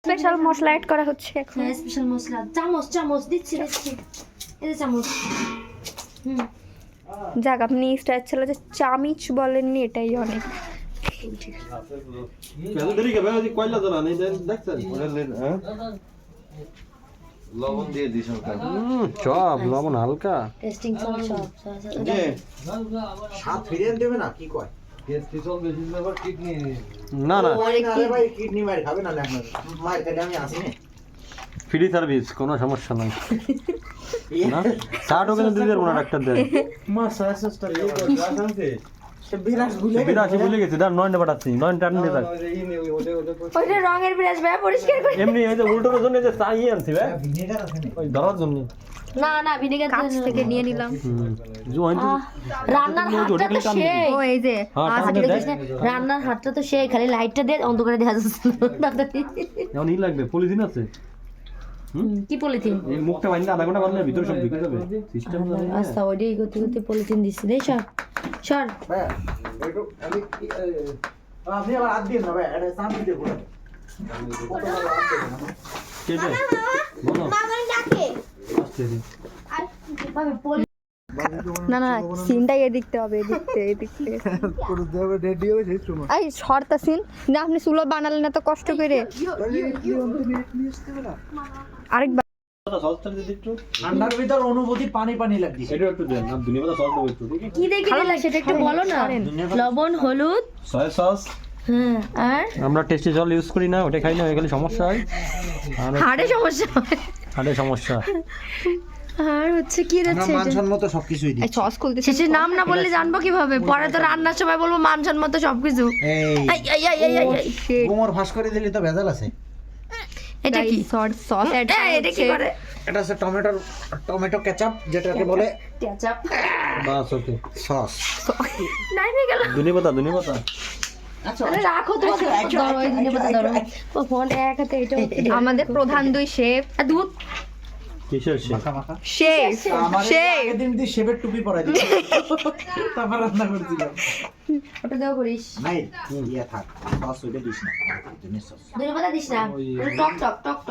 Special মশলা add করা হচ্ছে এখন। হ্যাঁ স্পেশাল মশলা চামচ দিচ্ছি এই যে চামচ। যাক আপনি স্টার ছিল যে চামিচ বলেননি, এটাই অনেক। লবণ দিয়ে দিস সব লবণ হালকা টেস্টিং সব স্বাদ ফিরিয়ে দেবে না কি কয় না না ভাই কিডনি মার খাবে না মার খেলে আমি আসি না ফ্রি সার্ভিস কোনো সমস্যা নাই না ষাটও কিন্তু দিতে পারবো না ডাক্তার দেন বিরাশি ভুলে গেছি দাঁড় 9টা পাঠাচ্ছি 9টা আনতে থাক ওইটা রঙের বিরাজ ভাই পরিষ্কার করে এমনি এই যে উল্টোর জন্য যে চাই আনছি ভাই ভিনেগার আছে না ওই ধরার জন্য না ভিনেগার কাছ থেকে নিয়ে নিলাম। রান্নার হাতটা তো সেই ও এই যে রান্নার হাতটা তো সেই, খালি লাইটটা দিয়ে অন্ধকারে দেখা যাচ্ছে এখন ই লাগবে পলিথিন আছে কি পলিথিন? এই মুখটা বাইন্দা আধা ঘন্টা বানলে ভিতরে সব ঢুকে যাবে সিস্টেম আচ্ছা ওইটাই করতে পলিথিন দিচ্ছি রে সর ভাই একটু আপনি আবার হাত দিয়ে না ভাই এটা সামনে দিয়ে বলো কেটে বলো মামাই ডাকে আস্তে দিন না না সিনটাই এদিকতে হবে, এদিকতে করে দেবে রেডি হবে সেই সময় এই শর্তা সিন না, আপনি চুলো বানালেন না তো কষ্ট করে আরেকবার সলটা দিতে একটু ঠান্ডার ভিতর অনুভূতি পানি পানি লাগছে এটা একটু দেন না দুনিয়া সস দেবো একটু ঠিক আছে কি দেখে দিলা সেটা একটু বলো না। লবণ হলুদ সয়া সস হ্যাঁ আর আমরা টেস্টি জল ইউজ করি না, ওটা খাই না, এগুলো সমস্যা হয় আর হাড়ে সমস্যা হয়। হাড়ে সমস্যা আর হচ্ছে কি আমরা যাচ্ছে মানসন মতো সবকিছুই দিই এই সস খুলতে শেষে নাম না বললে জানবো কিভাবে? পরে তো রান্নার সময় বলবো মানসন মতো সবকিছু। এই গোমর ফাঁস করে দিলি তো ভেজাল আছে এটা কি সস অ্যাড এটা কি করে? এটা হচ্ছে টমেটো কেচাপ যেটাকে বলে কেচাপ বাস ওকে সস নাই হয়ে গেল। ধনিয়া পাতা আরে রাখো তো ধরো এই দিনে পাতা ধরো ও ফোন এক হাতে এটা আমাদের প্রধান দুই শেফ দুধ কিসের সে মাখা মাখা শেফ শেফ আগের দিন দিয়ে শেভের টুপি পরাই দিই তারপর রান্না করছিলাম ওটা দাও করিস নাই ইয়া থাক সস ওইটা দিস না দিনের সস ধনে পাতা দিস না টক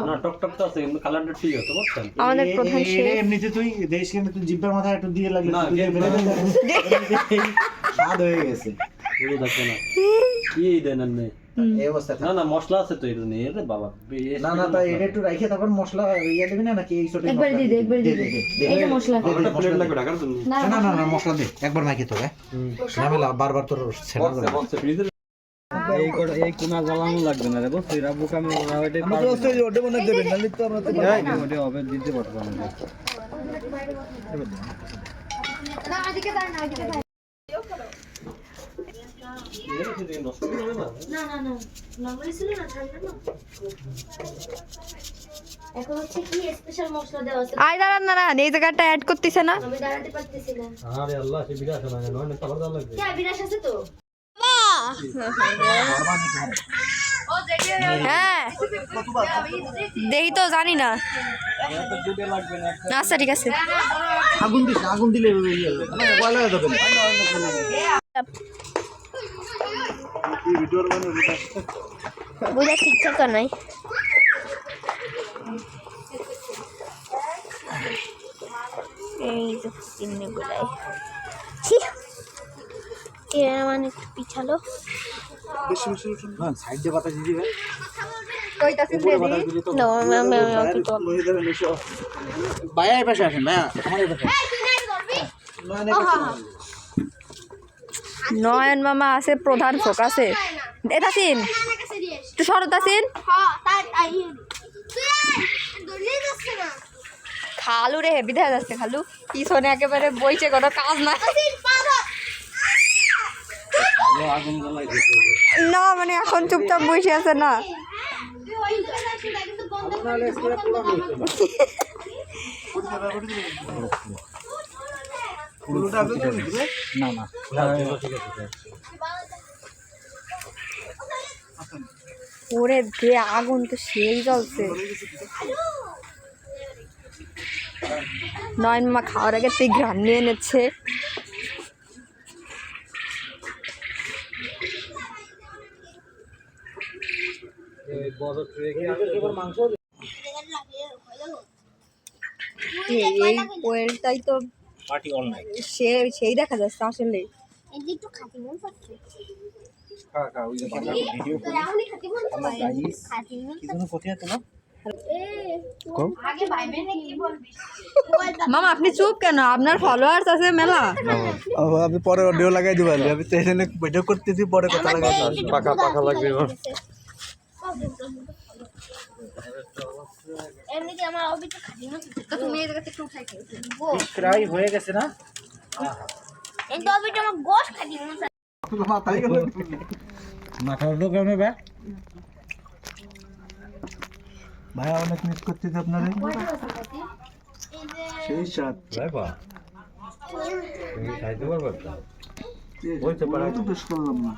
না টক টক তো আছে কিন্তু কালারটা ঠিক আছে বুঝছেন আমাদের প্রধান শেফ এমনিতে তুই দেশ কেন তুই জিব্বার মাথায় একটু দিয়ে লাগলে না, তুই দিয়ে ফেলে দে স্বাদ হয়ে গেছে পুরো দেখো না কি দেন না এই অবস্থা না না মশলা আছে তো এটা নেই রে বাবা না না তাই এটা একটু রাখে তারপর মশলা ইয়া দিবি না নাকি এই ছোট একবার দি দে এই যে মশলা একটা প্লেট লাগবে ঢাকার জন্য না না না না মশলা দে একবার মাখি তো ঝামেলা বারবার তোর ছেড়া বক্সে বক্সে ফ্রিজে এই কোনা জ্বালানো লাগবে না রে বস এরা বোকামি ওরা ওইটাই আমরা তো ওই ওটা মনে দেবেন নালে তো আমরা তো ওটা হবে দিতে পারবো না না নরমালি ছিল না ঠান্ডা না এখন হচ্ছে কি স্পেশাল মশলা দেওয়া আছে আই দাঁড়ান এই জায়গাটা অ্যাড করতেছে না। আমি দাঁড়াতে পারতেছি না আরে আল্লাহ সে বিরাট না নয় না খাবার দাও লাগবে কি বিরাস আছে তো হ্যাঁ দেখি তো জানি না। আচ্ছা ঠিক আছে আগুন দিস আগুন দিলে বলা যাবে না বুঝার ইচ্ছা তো নাই। এই যে চিমনি গুলাই এরা মানে একটু পিছালো বেশি বেশি না সাইড দিয়ে বাতাস দিবি কইতাছেন দিদি নো ওকে তো ভাইয়া এই পাশে আসেন ভাইয়া আমার এই পাশে নয়ন মামা আছে প্রধান ফোকাসে এটাছিন একটু সরতাছিন খালু রে হেভি দেখা যাচ্ছে খালু পিছনে একেবারে বইছে কোনো কাজ না না মানে এখন চুপচাপ বসে আছে না না না ওরে যে আগুন তো সেই জ্বলছে। নয়ন মা খাওয়ার আগে তুই ঘ্রাণ নিয়ে নিচ্ছে। এই বড় ট্রে কি মাংস এই কোয়েলটাই তো পার্টি অল নাইট সেই দেখা যাচ্ছে আসলে। খা ওই যে ভিডিও আমরা গাইস কি জন্য কোথায় আছে না মামা আপনি চুপ কেন? আপনার ফলোয়ার্স আছে মেলা। আমি পরে অডিও লাগাই দিব আমি তো এখানে ভিডিও করতেছি পরে কথা লাগাই পাকা পাকা লাগবে এবার। এমনিতে আমার অভিযোগ খাটি না তো তুমি এই জায়গা থেকে উঠাই ফ্রাই হয়ে গেছে না এই তো অভিযোগ আমার গোশ খাটি না মাথায় গেল মাথার লোক আমি বে ভাই অনেক মিস করতেছি আপনাদের সেই সাথ বাবা তুমি খাইতে পারবে তো? ওই তো বেশ করলাম না